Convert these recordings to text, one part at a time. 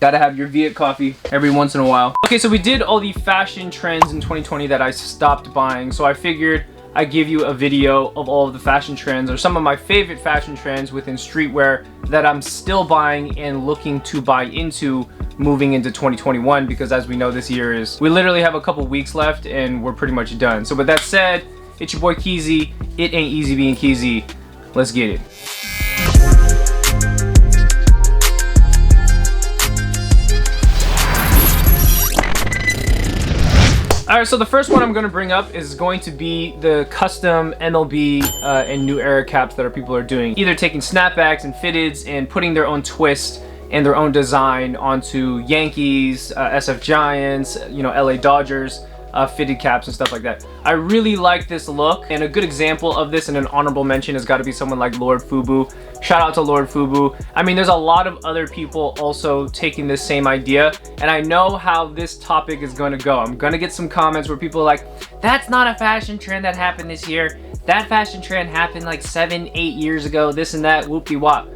Gotta have your Viet coffee every once in a while. Okay, so we did all the fashion trends in 2020 that I stopped buying, so I figured I'd give you a video of all of the fashion trends or some of my favorite fashion trends within streetwear that I'm still buying and looking to buy into moving into 2021, because as we know, this year we literally have a couple weeks left and we're pretty much done. So with that said, it's your boy Keezy. It ain't easy being Keezy. Let's get it. Alright, so the first one I'm going to bring up is going to be the custom MLB and New Era caps that people are doing. Either taking snapbacks and fitteds and putting their own twist and their own design onto Yankees, SF Giants, you know, LA Dodgers, fitted caps and stuff like that. I really like this look, and a good example of this and an honorable mention has got to be someone like Lord Fubu. Shout out to Lord Fubu. I mean, there's a lot of other people also taking this same idea, and I know how this topic is going to go. I'm going to get some comments where people are like, that's not a fashion trend that happened this year. That fashion trend happened like 7-8 years ago, this and that, whoop-de-wop.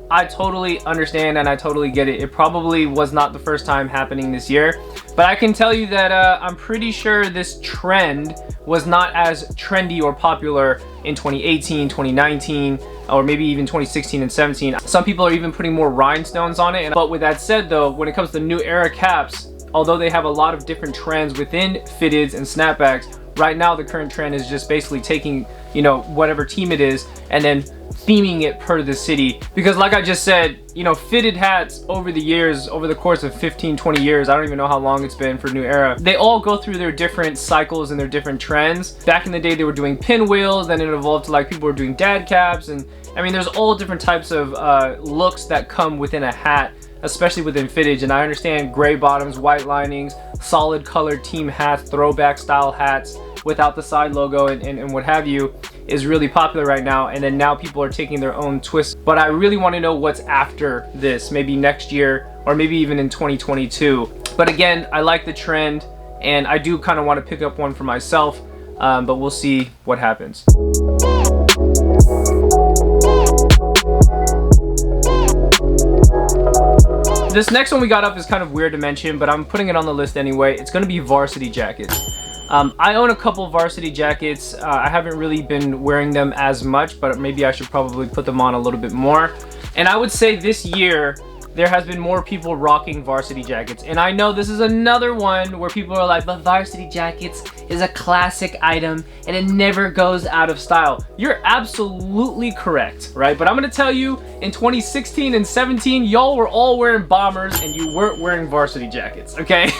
I totally understand and I totally get it. It probably was not the first time happening this year, but I can tell you that I'm pretty sure this trend was not as trendy or popular in 2018, 2019, or maybe even 2016 and 17. Some people are even putting more rhinestones on it. But with that said though, when it comes to New Era caps, although they have a lot of different trends within fitteds and snapbacks, right now the current trend is just basically taking, you know, whatever team it is and then theming it per the city. Because like I just said, you know, fitted hats over the years, over the course of 15-20 years, I don't even know how long it's been for New Era, they all go through their different cycles and their different trends. Back in the day they were doing pinwheels, then it evolved to like people were doing dad caps, and I mean there's all different types of looks that come within a hat, especially within fittage. And I understand gray bottoms, white linings, solid colored team hats, throwback style hats without the side logo and what have you is really popular right now, and then now people are taking their own twist. But I really want to know what's after this, maybe next year or maybe even in 2022. But again, I like the trend and I do kind of want to pick up one for myself, but we'll see what happens. This next one we got up is kind of weird to mention, but I'm putting it on the list anyway. It's going to be varsity jackets. I own a couple varsity jackets. I haven't really been wearing them as much, but maybe I should probably put them on a little bit more. And I would say this year, there has been more people rocking varsity jackets. And I know this is another one where people are like, but varsity jackets is a classic item and it never goes out of style. You're absolutely correct, right? But I'm gonna tell you, in 2016 and 17, y'all were all wearing bombers and you weren't wearing varsity jackets, okay?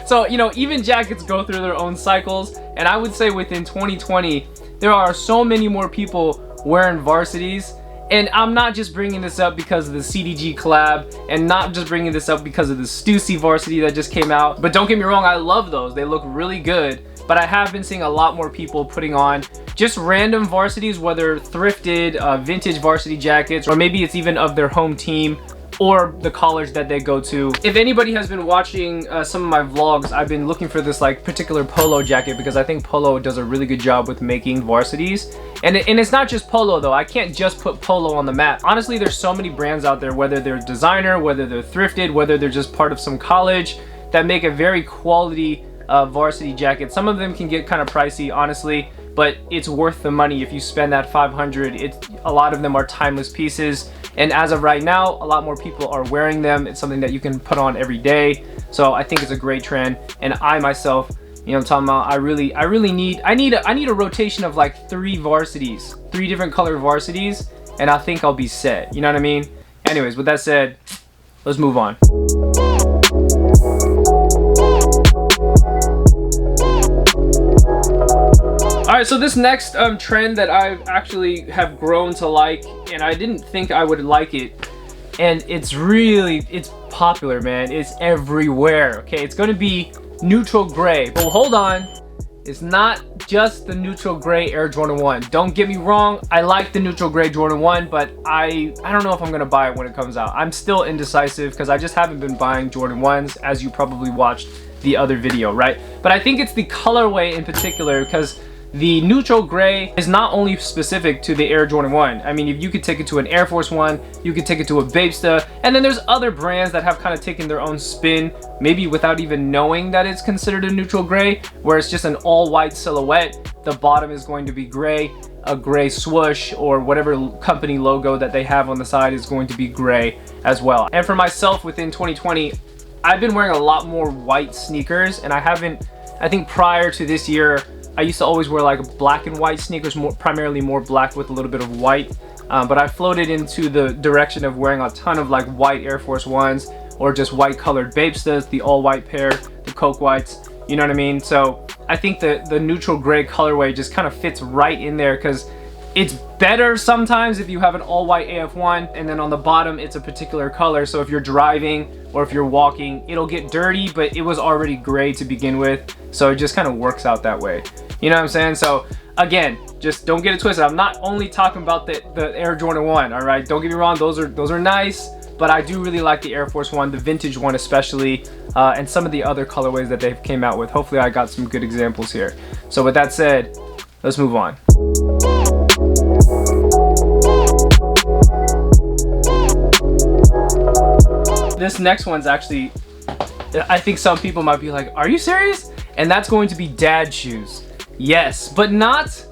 So, you know, even jackets go through their own cycles. And I would say within 2020, there are so many more people wearing varsities. And I'm not just bringing this up because of the CDG collab, and not just bringing this up because of the Stussy varsity that just came out. But don't get me wrong, I love those. They look really good. But I have been seeing a lot more people putting on just random varsities, whether thrifted, vintage varsity jackets, or maybe it's even of their home team or the college that they go to. If anybody has been watching some of my vlogs, I've been looking for this like particular polo jacket because I think Polo does a really good job with making varsities. And it's not just Polo though. I can't just put Polo on the map. Honestly, there's so many brands out there, whether they're designer, whether they're thrifted, whether they're just part of some college, that make a very quality varsity jacket. Some of them can get kind of pricey, honestly, but it's worth the money if you spend that $500. A lot of them are timeless pieces, and as of right now, a lot more people are wearing them. It's something that you can put on every day, so I think it's a great trend. And I myself, you know what I'm talking about, I need a rotation of like 3 varsities, 3 different color varsities, and I think I'll be set, you know what I mean? Anyways, with that said, let's move on. Alright, so this next trend that I actually have grown to like, and I didn't think I would like it, and it's popular, man. It's everywhere, okay? It's gonna be neutral gray. But hold on, it's not just the neutral gray Air Jordan 1. Don't get me wrong, I like the neutral gray Jordan 1, but I don't know if I'm gonna buy it when it comes out. I'm still indecisive because I just haven't been buying Jordan 1s, as you probably watched the other video, right? But I think it's the colorway in particular, because the neutral gray is not only specific to the Air Jordan 1. I mean, if you could take it to an Air Force 1, you could take it to a Babesta, and then there's other brands that have kind of taken their own spin, maybe without even knowing that it's considered a neutral gray, where it's just an all-white silhouette. The bottom is going to be gray, a gray swoosh, or whatever company logo that they have on the side is going to be gray as well. And for myself, within 2020, I've been wearing a lot more white sneakers, and I think prior to this year, I used to always wear like black and white sneakers, primarily more black with a little bit of white. But I floated into the direction of wearing a ton of like white Air Force Ones, or just white colored Babestas, the all white pair, the Coke Whites, you know what I mean? So I think the neutral gray colorway just kind of fits right in there, because it's better sometimes if you have an all white AF1 and then on the bottom it's a particular color. So if you're driving or if you're walking, it'll get dirty, but it was already gray to begin with. So it just kind of works out that way. You know what I'm saying? So again, just don't get it twisted. I'm not only talking about the Air Jordan 1, all right? Don't get me wrong, those are nice, but I do really like the Air Force 1, the vintage one especially, and some of the other colorways that they've came out with. Hopefully I got some good examples here. So with that said, let's move on. This next one's actually, I think some people might be like, are you serious? And that's going to be dad shoes. Yes, but not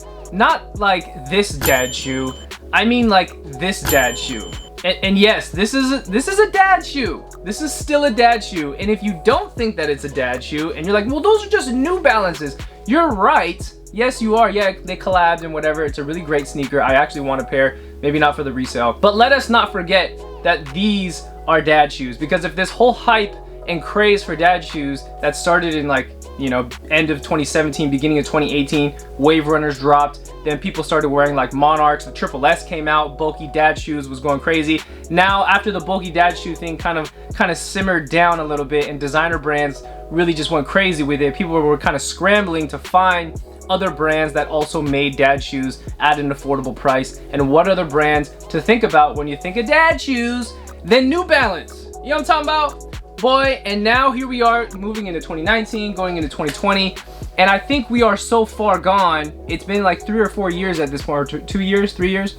like this dad shoe. I mean like this dad shoe. And yes, this is a dad shoe. This is still a dad shoe. And if you don't think that it's a dad shoe and you're like, well, those are just New Balances, you're right. Yes, you are. Yeah, they collabed and whatever. It's a really great sneaker. I actually want a pair, maybe not for the resale. But let us not forget that these are dad shoes, because if this whole hype and craze for dad shoes that started in like, you know, end of 2017, beginning of 2018, Wave Runners dropped, then people started wearing like Monarchs, the Triple S came out, bulky dad shoes was going crazy. Now after the bulky dad shoe thing kind of simmered down a little bit and designer brands really just went crazy with it, people were kind of scrambling to find other brands that also made dad shoes at an affordable price. And what other brands to think about when you think of dad shoes than New Balance? You know what I'm talking about? Boy, and now here we are moving into 2019, going into 2020, and I think we are so far gone. It's been like 3 or 4 years at this point, or 2 years, 3 years.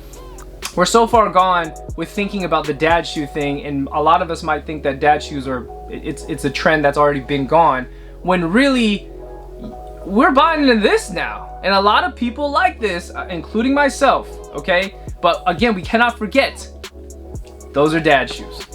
We're so far gone with thinking about the dad shoe thing, and a lot of us might think that dad shoes are, it's a trend that's already been gone, when really we're buying into this now. And a lot of people like this, including myself, okay? But again, we cannot forget, those are dad shoes.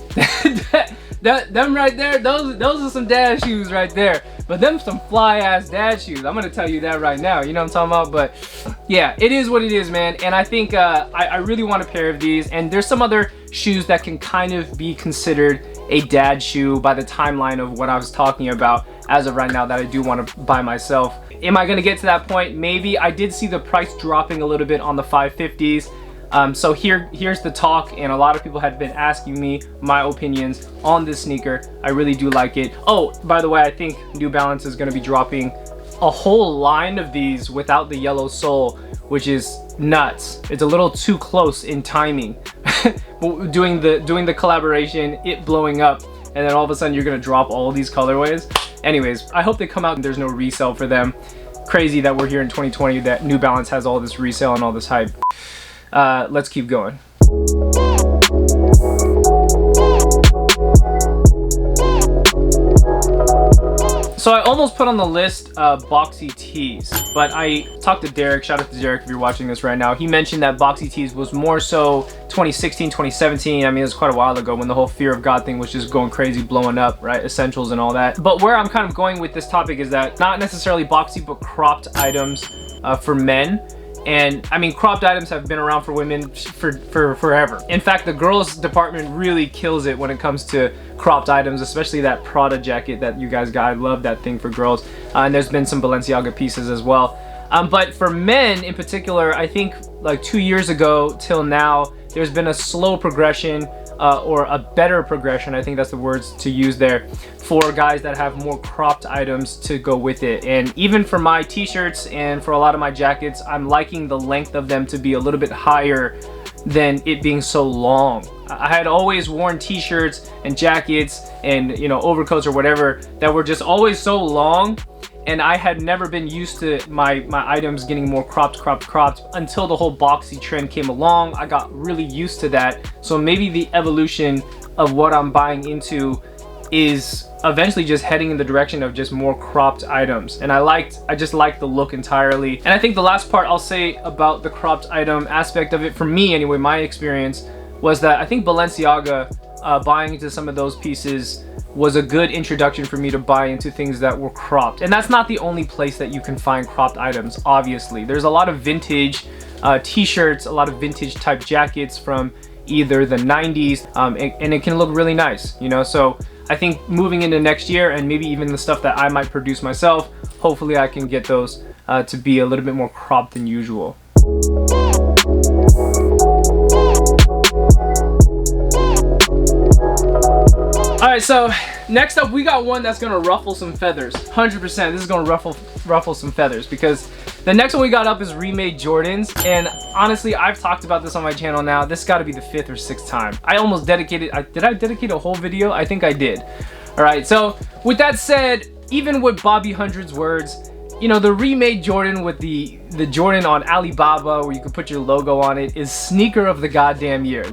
Them right there, those are some dad shoes right there. But them some fly ass dad shoes. I'm gonna tell you that right now. You know what I'm talking about? But yeah, it is what it is, man. And I think I really want a pair of these. And there's some other shoes that can kind of be considered a dad shoe by the timeline of what I was talking about as of right now that I do want to buy myself. Am I gonna get to that point? Maybe. I did see the price dropping a little bit on the 550s. So here's the talk, and a lot of people had been asking me my opinions on this sneaker. I really do like it. Oh, by the way, I think New Balance is going to be dropping a whole line of these without the yellow sole, which is nuts. It's a little too close in timing. doing the collaboration, it blowing up, and then all of a sudden you're going to drop all these colorways. Anyways, I hope they come out and there's no resale for them. Crazy that we're here in 2020 that New Balance has all this resale and all this hype. Let's keep going. So I almost put on the list boxy tees, but I talked to Derek. Shout out to Derek if you're watching this right now. He mentioned that boxy tees was more so 2016, 2017. I mean, it was quite a while ago when the whole Fear of God thing was just going crazy, blowing up, right? Essentials and all that. But where I'm kind of going with this topic is that not necessarily boxy, but cropped items for men. And I mean, cropped items have been around for women for forever. In fact, the girls department really kills it when it comes to cropped items, especially that Prada jacket that you guys got. I love that thing for girls. And there's been some Balenciaga pieces as well. But for men in particular, I think like 2 years ago till now, there's been a slow progression or a better progression, I think that's the words to use there, for guys that have more cropped items to go with it. And even for my t-shirts and for a lot of my jackets, I'm liking the length of them to be a little bit higher than it being so long. I had always worn t-shirts and jackets and, you know, overcoats or whatever that were just always so long, and I had never been used to my items getting more cropped until the whole boxy trend came along. I got really used to that. So maybe the evolution of what I'm buying into is eventually just heading in the direction of just more cropped items, and I just liked the look entirely. And I think the last part I'll say about the cropped item aspect of it, for me anyway, my experience was that I think Balenciaga, buying into some of those pieces was a good introduction for me to buy into things that were cropped. And that's not the only place that you can find cropped items, obviously. There's a lot of vintage t-shirts, a lot of vintage type jackets from either the 90s, and it can look really nice, you know? So I think moving into next year, and maybe even the stuff that I might produce myself, hopefully I can get those to be a little bit more cropped than usual. Alright, so next up we got one that's gonna ruffle some feathers. 100%, this is gonna ruffle some feathers, because the next one we got up is Remade Jordans. And honestly, I've talked about this on my channel now. This got to be the 5th or 6th time. I almost dedicated, did I dedicate a whole video? I think I did. Alright, so with that said, even with Bobby 100's words, you know, the Remade Jordan with the Jordan on Alibaba where you can put your logo on it is sneaker of the goddamn year.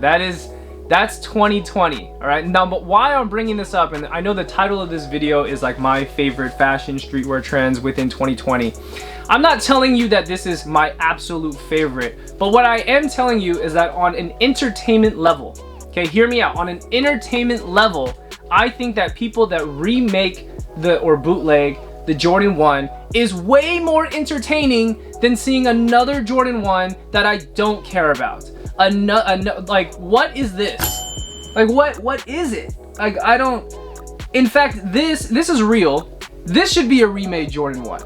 That's 2020. All right, now, but why I'm bringing this up, and I know the title of this video is like my favorite fashion streetwear trends within 2020. I'm not telling you that this is my absolute favorite, but what I am telling you is that on an entertainment level, okay, hear me out, on an entertainment level, I think that people that remake or bootleg the Jordan 1 is way more entertaining than seeing another Jordan 1 that I don't care about. Like, what is this? Like, what is it? Like, I don't. In fact, this is real. This should be a remade Jordan 1.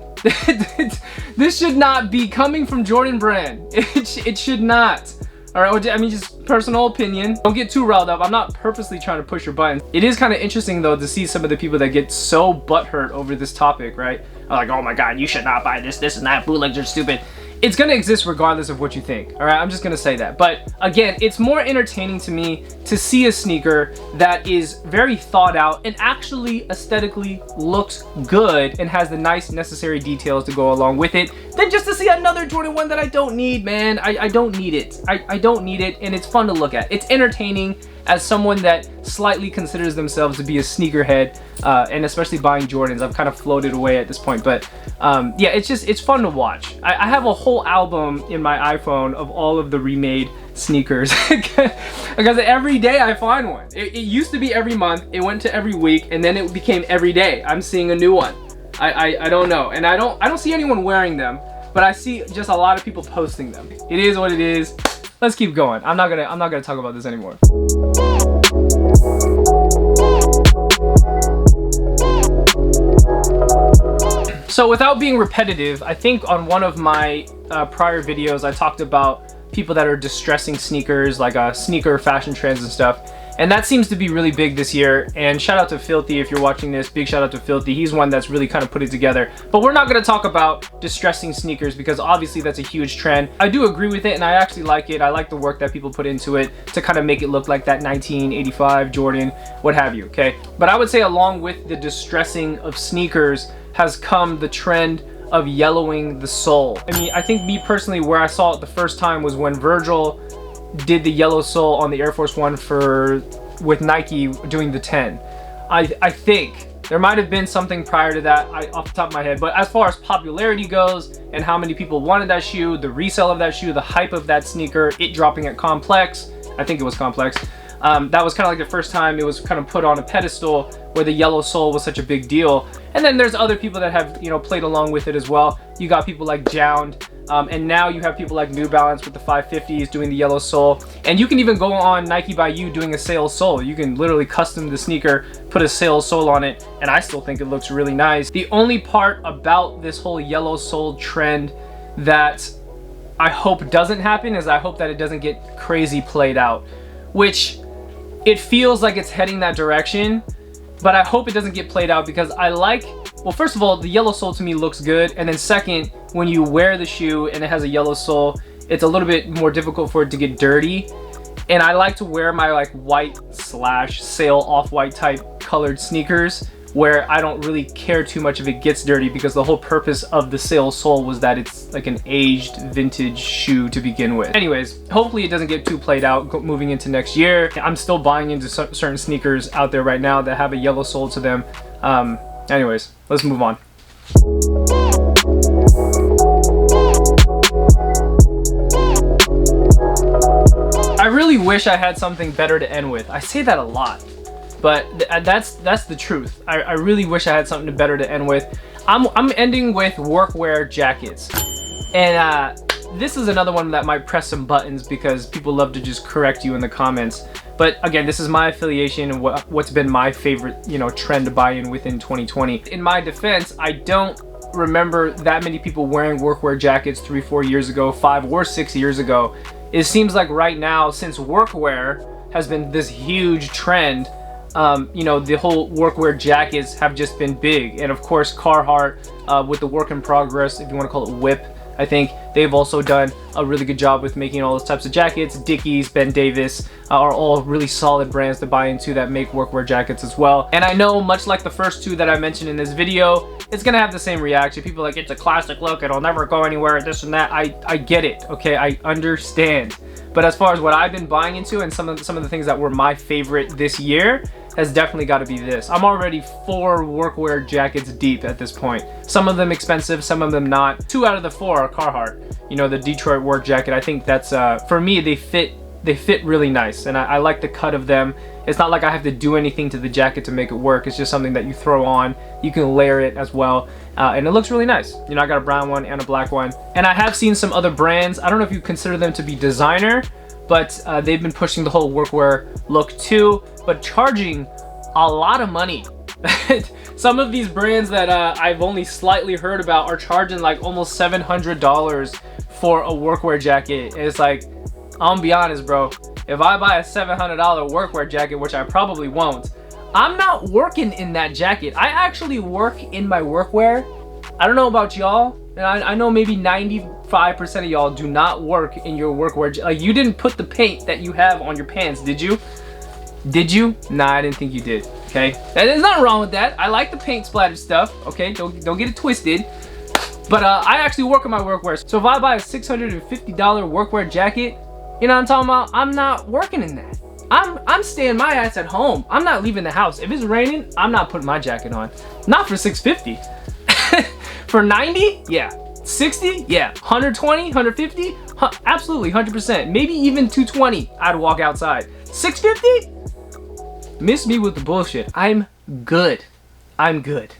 This should not be coming from Jordan brand. It should not. All right, I mean, just personal opinion. Don't get too riled up. I'm not purposely trying to push your buttons. It is kind of interesting though to see some of the people that get so butthurt over this topic, right? Like, oh my God, you should not buy this and that. Bootlegs are stupid. It's gonna exist regardless of what you think. All right, I'm just gonna say that. But again, it's more entertaining to me to see a sneaker that is very thought out and actually aesthetically looks good and has the nice necessary details to go along with it than just to see another Jordan 1 that I don't need, man. I don't need it. I don't need it, and it's fun to look at. It's entertaining as someone that slightly considers themselves to be a sneakerhead, and especially buying Jordans. I've kind of floated away at this point, but yeah, it's fun to watch. I have a whole album in my iPhone of all of the remade sneakers because every day I find one. It used to be every month, it went to every week, and then it became every day I'm seeing a new one. I don't know, and I don't see anyone wearing them, but I see just a lot of people posting them. It is what it is. Let's keep going. I'm not gonna talk about this anymore. So without being repetitive, I think on one of my prior videos I talked about people that are distressing sneakers, like sneaker fashion trends and stuff. And that seems to be really big this year. And shout out to Filthy if you're watching this. Big shout out to Filthy. He's one that's really kind of put it together. But we're not going to talk about distressing sneakers because obviously that's a huge trend. I do agree with it and I actually like it. I like the work that people put into it to kind of make it look like that 1985 Jordan, what have you, okay? But I would say along with the distressing of sneakers has come the trend of yellowing the sole. I mean, I think me personally, where I saw it the first time was when Virgil did the yellow sole on the Air Force One with Nike doing the 10. I think there might have been something prior to that off the top of my head, but as far as popularity goes and how many people wanted that shoe, the resale of that shoe, the hype of that sneaker, it dropping at Complex, I think it was Complex, that was kind of like the first time it was kind of put on a pedestal where the yellow sole was such a big deal. And then there's other people that have, you know, played along with it as well. You got people like Jound, and now you have people like New Balance with the 550s doing the yellow sole. And you can even go on Nike by You doing a sail sole. You can literally custom the sneaker, put a sail sole on it, and I still think it looks really nice. The only part about this whole yellow sole trend that I hope doesn't happen is I hope that it doesn't get crazy played out, which it feels like it's heading that direction, but I hope it doesn't get played out because I like, well, first of all, the yellow sole to me looks good, and then second, when you wear the shoe and it has a yellow sole, it's a little bit more difficult for it to get dirty. And I like to wear my like white / sail off-white type colored sneakers where I don't really care too much if it gets dirty, because the whole purpose of the sail sole was that it's like an aged vintage shoe to begin with. Anyways, hopefully it doesn't get too played out moving into next year. I'm still buying into certain sneakers out there right now that have a yellow sole to them. Anyways, let's move on. I really wish I had something better to end with. I say that a lot, but that's the truth. I really wish I had something better to end with. I'm ending with workwear jackets, and this is another one that might press some buttons because people love to just correct you in the comments. But again, this is my affiliation and what's been my favorite, you know, trend to buy in within 2020. In my defense, I don't remember that many people wearing workwear jackets 3-4 years ago, 5 or 6 years ago. It seems like right now, since workwear has been this huge trend, you know, the whole workwear jackets have just been big. And of course, Carhartt with the work in progress, if you want to call it whip, I think they've also done a really good job with making all those types of jackets. Dickies, Ben Davis are all really solid brands to buy into that make workwear jackets as well. And I know, much like the first two that I mentioned in this video, it's gonna have the same reaction. People are like, it's a classic look, it'll never go anywhere, this and that. I get it, okay, I understand. But as far as what I've been buying into and some of the things that were my favorite this year, has definitely got to be this. I'm already 4 workwear jackets deep at this point. Some of them expensive, some of them not. 2 out of the 4 are Carhartt. You know, the Detroit work jacket. I think that's for me, they fit really nice, and I like the cut of them. It's not like I have to do anything to the jacket to make it work. It's just something that you throw on. You can layer it as well, and it looks really nice. You know, I got a brown one and a black one. And I have seen some other brands. I don't know if you consider them to be designer, but they've been pushing the whole workwear look too, but charging a lot of money. Some of these brands that I've only slightly heard about are charging like almost $700 for a workwear jacket. And it's like, I'm gonna be honest, bro. If I buy a $700 workwear jacket, which I probably won't, I'm not working in that jacket. I actually work in my workwear. I don't know about y'all, and I know maybe 95% of y'all do not work in your workwear. Like, you didn't put the paint that you have on your pants, did you? Did you? Nah, I didn't think you did, okay? There's nothing wrong with that. I like the paint splattered stuff, okay? Don't get it twisted. But I actually work in my workwear. So if I buy a $650 workwear jacket, you know what I'm talking about? I'm not working in that. I'm staying my ass at home. I'm not leaving the house. If it's raining, I'm not putting my jacket on. Not for $650. For $90? Yeah. $60? Yeah. $120? $150? Absolutely, 100%. Maybe even $220. I'd walk outside. $650? Miss me with the bullshit. I'm good. I'm good.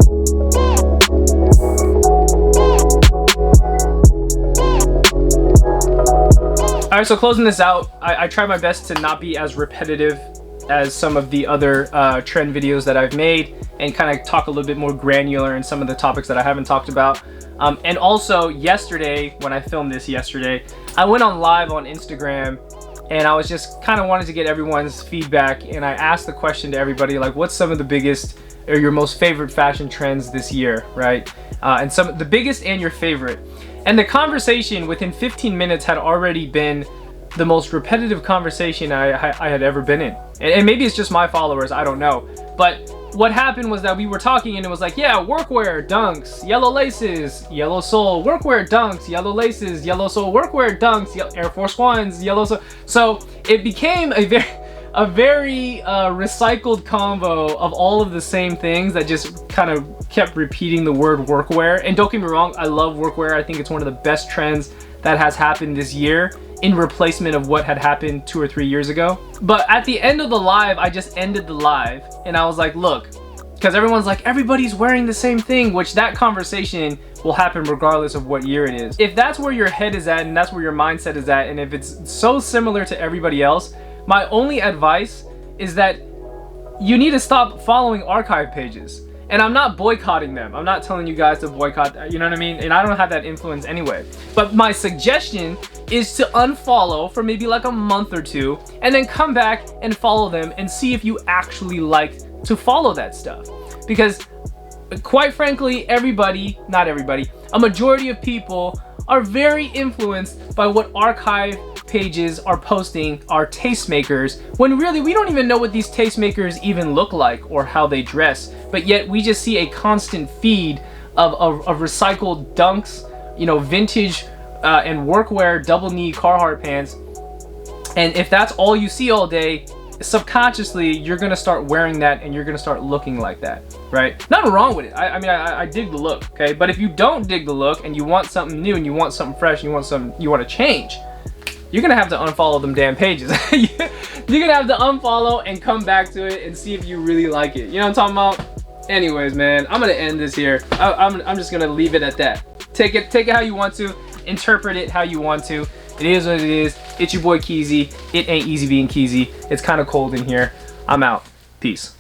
All right, so closing this out, I try my best to not be as repetitive as some of the other trend videos that I've made, and kind of talk a little bit more granular in some of the topics that I haven't talked about. And also yesterday, when I filmed this yesterday, I went on live on Instagram, and I was just kind of wanting to get everyone's feedback, and I asked the question to everybody, like, what's some of the biggest or your most favorite fashion trends this year, right? And the biggest and your favorite. And the conversation within 15 minutes had already been the most repetitive conversation I had ever been in. And maybe it's just my followers, I don't know. But what happened was that we were talking, and it was like, yeah, workwear, dunks, yellow laces, yellow sole, workwear, dunks, yellow laces, yellow sole, workwear, dunks, Air Force Ones, yellow sole. So it became a very recycled combo of all of the same things that just kind of kept repeating the word workwear. And don't get me wrong, I love workwear. I think it's one of the best trends that has happened this year, in replacement of what had happened 2 or 3 years ago. But at the end of the live, I just ended the live, and I was like, look, because everyone's like, everybody's wearing the same thing, which that conversation will happen regardless of what year it is. If that's where your head is at, and that's where your mindset is at, and if it's so similar to everybody else, my only advice is that you need to stop following archive pages. And I'm not boycotting them. I'm not telling you guys to boycott, you know what I mean? And I don't have that influence anyway. But my suggestion is to unfollow for maybe like a month or 2, and then come back and follow them and see if you actually like to follow that stuff. Because quite frankly, not everybody, a majority of people are very influenced by what archive pages are posting are tastemakers, when really we don't even know what these tastemakers even look like or how they dress. but yet we just see a constant feed of recycled Dunks, you know, vintage and workwear double knee Carhartt pants. And if that's all you see all day, subconsciously you're gonna start wearing that and you're gonna start looking like that, right? Nothing wrong with it. I mean, I dig the look, okay? But if you don't dig the look and you want something new and you want something fresh and you want to change, you're gonna have to unfollow them damn pages. You're gonna have to unfollow and come back to it and see if you really like it. You know what I'm talking about? Anyways, man, I'm gonna end this here. I'm just gonna leave it at that. Take it how you want to, interpret it how you want to. It is what it is. It's your boy Keezy. It ain't easy being Keezy. It's kind of cold in here. I'm out. Peace.